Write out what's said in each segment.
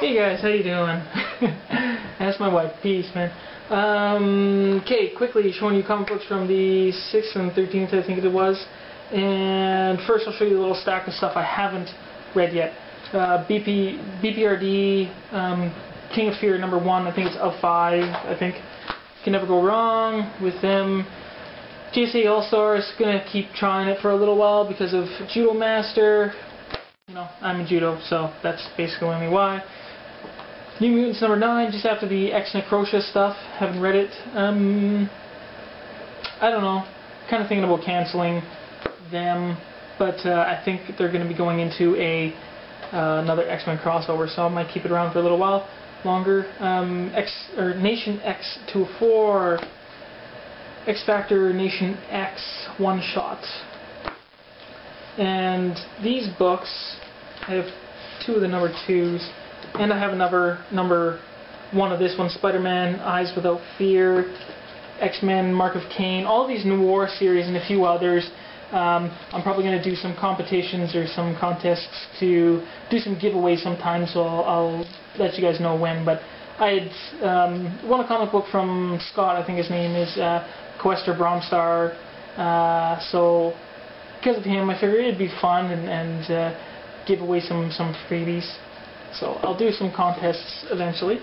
Hey guys, how you doing? That's my wife. Peace, man. Okay, quickly showing you comic books from the 6th and 13th, I think it was. And first I'll show you a little stack of stuff I haven't read yet. BPRD, King of Fear #1, I think it's of 5, I think. Can never go wrong with them. JSA All-Stars, gonna keep trying it for a little while because of Judo Master. You know, I'm a judo, so that's basically only why. New Mutants #9, just after the Ex-Necrotia stuff. Haven't read it. I don't know. Kind of thinking about canceling them, but I think they're going to be going into another X-Men crossover, so I might keep it around for a little while longer. Nation X 204, X Factor Nation X one shot, and these books. I have 2 of the #2s. And I have another #1 of this one, Spider-Man, Eyes Without Fear, X-Men, Mark of Cain, all these Noir series and a few others. I'm probably going to do some competitions or some contests to do some giveaways sometime, so I'll let you guys know when. But I had won a comic book from Scott, I think his name is Quester Bromstar. So because of him, I figured it'd be fun and give away some freebies. So I'll do some contests eventually.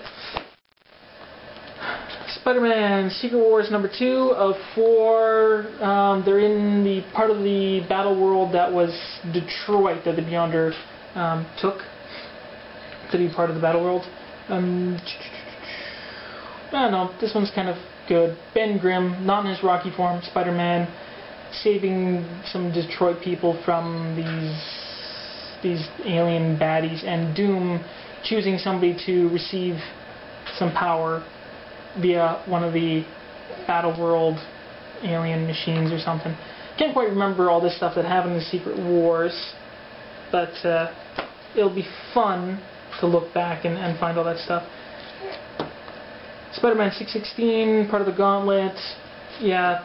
Spider-Man Secret Wars #2 of 4. They're in the part of the battle world that was Detroit that the Beyonder took to be part of the battle world. I don't know, this one's kind of good. Ben Grimm, not in his Rocky form, Spider-Man, saving some Detroit people from these alien baddies, and Doom choosing somebody to receive some power via one of the Battle World alien machines or something. Can't quite remember all this stuff that happened in the Secret Wars, but it'll be fun to look back and find all that stuff. Spider-Man 616, part of the Gauntlet. Yeah,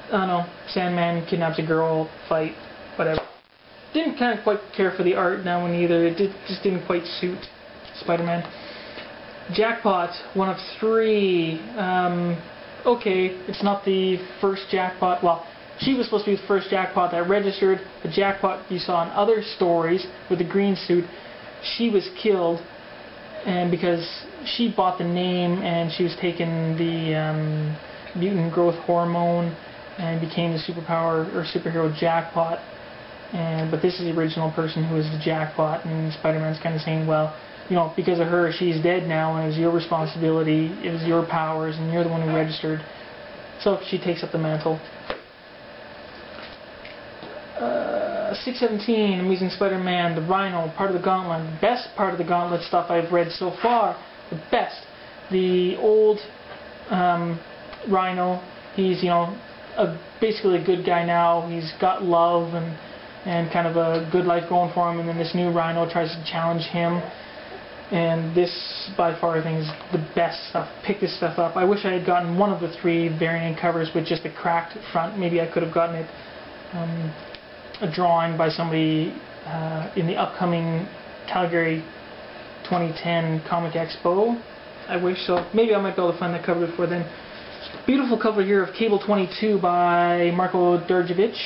I don't know, Sandman kidnaps a girl, fight, whatever. Didn't kind of quite care for the art now one either. It just didn't quite suit Spider-Man. Jackpot, 1 of 3. Okay, it's not the first Jackpot. Well, she was supposed to be the first Jackpot that registered. The Jackpot you saw in other stories with the green suit, she was killed, and because she bought the name and she was taking the mutant growth hormone and became the superpower or superhero Jackpot. But this is the original person who was the Jackpot, and Spider-Man's kind of saying, well, you know, because of her, she's dead now, and it was your responsibility, it was your powers, and you're the one who registered. So she takes up the mantle. 617, Amazing Spider-Man, the Rhino, part of the Gauntlet, best part of the Gauntlet stuff I've read so far, the best. The old Rhino, he's, you know, basically a good guy now. He's got love and kind of a good life going for him, and then this new Rhino tries to challenge him, and this by far I think is the best stuff. Pick this stuff up. I wish I had gotten one of the 3 variant covers with just a cracked front. Maybe I could have gotten it a drawing by somebody in the upcoming Calgary 2010 Comic Expo. I wish so. Maybe I might be able to find that cover before then. Beautiful cover here of Cable 22 by Marko Đurđević.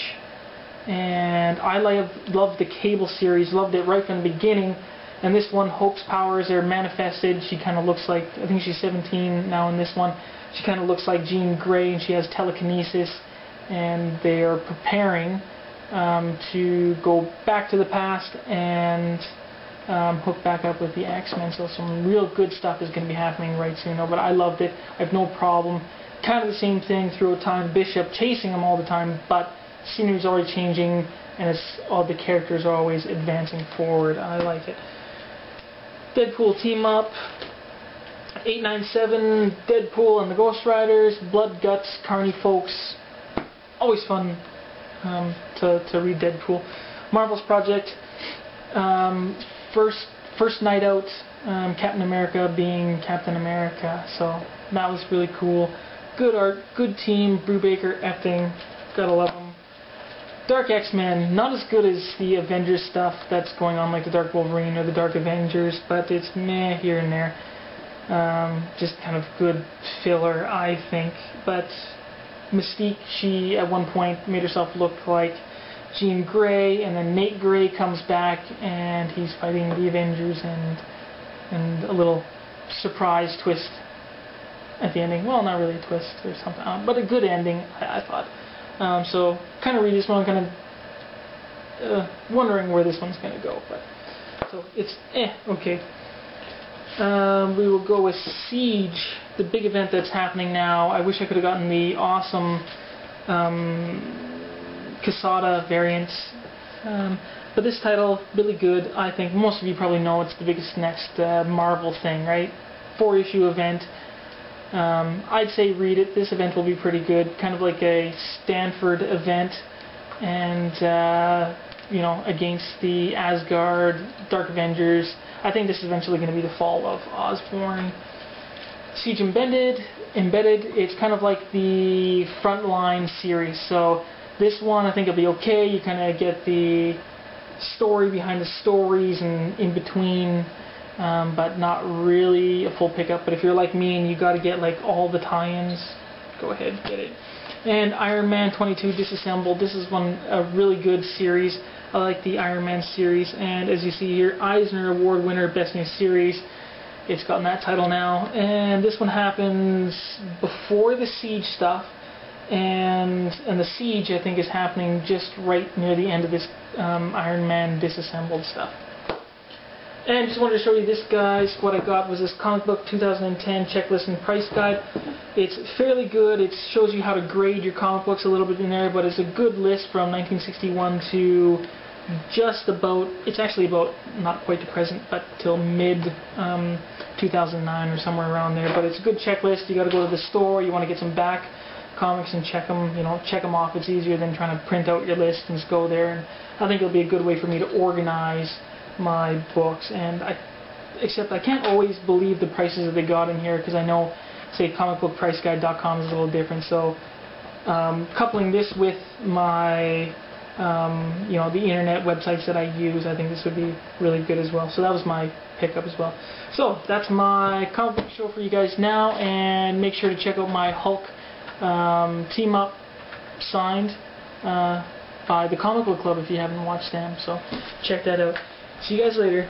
And I loved the Cable series, loved it right from the beginning. And this one, Hope's powers are manifested. She kind of looks like, I think she's 17 now in this one. She kind of looks like Jean Grey, and she has telekinesis. And they are preparing to go back to the past and hook back up with the X-Men. So some real good stuff is going to be happening right soon. But I loved it. I have no problem. Kind of the same thing through a time. Bishop chasing him all the time, but scenery's already changing, and it's all the characters are always advancing forward. I like it. Deadpool team up. 897, Deadpool and the Ghost Riders, Blood Guts, Carney Folks. Always fun to read Deadpool. Marvel's Project. First night out. Captain America being Captain America, so that was really cool. Good art, good team. Brubaker, Effing, gotta love them. Dark X-Men, not as good as the Avengers stuff that's going on, like the Dark Wolverine or the Dark Avengers, but it's meh here and there. Just kind of good filler, I think. But Mystique, she at one point made herself look like Jean Grey, and then Nate Grey comes back and he's fighting the Avengers, and a little surprise twist at the ending. Well, not really a twist or something, but a good ending, I thought. So kind of read this one, kind of wondering where this one's going to go. But so it's okay. We will go with Siege, the big event that's happening now. I wish I could have gotten the awesome Casada variant. But this title, really good, I think. Most of you probably know it's the biggest next Marvel thing, right? 4-issue event. I'd say read it. This event will be pretty good. Kind of like a Stanford event. And, you know, against the Asgard, Dark Avengers. I think this is eventually going to be the fall of Osborn. Siege Embedded, it's kind of like the Frontline series. So this one I think will be okay. You kind of get the story behind the stories and in between, but not really a full pickup. But if you're like me and you got to get like all the tie-ins, go ahead, get it. And Iron Man 22 Disassembled. This is a really good series. I like the Iron Man series, and as you see here, Eisner Award winner, Best New Series. It's gotten that title now, and this one happens before the Siege stuff, and the Siege I think is happening just right near the end of this Iron Man Disassembled stuff. And I just wanted to show you this, guys. What I got was this comic book 2010 checklist and price guide. It's fairly good. It shows you how to grade your comic books a little bit in there, but it's a good list from 1961 to just about, it's actually about not quite to present, but till mid 2009 or somewhere around there. But it's a good checklist. You got to go to the store. You want to get some back comics and check them. You know, check them off. It's easier than trying to print out your list and just go there. And I think it'll be a good way for me to organize my books. And except I can't always believe the prices that they got in here, because I know, say, comicbookpriceguide.com is a little different. So coupling this with my you know, the internet websites that I use, I think this would be really good as well. So that was my pickup as well. So that's my comic book show for you guys now, and make sure to check out my Hulk team up signed by the Comic Book Club if you haven't watched them. So check that out. See you guys later.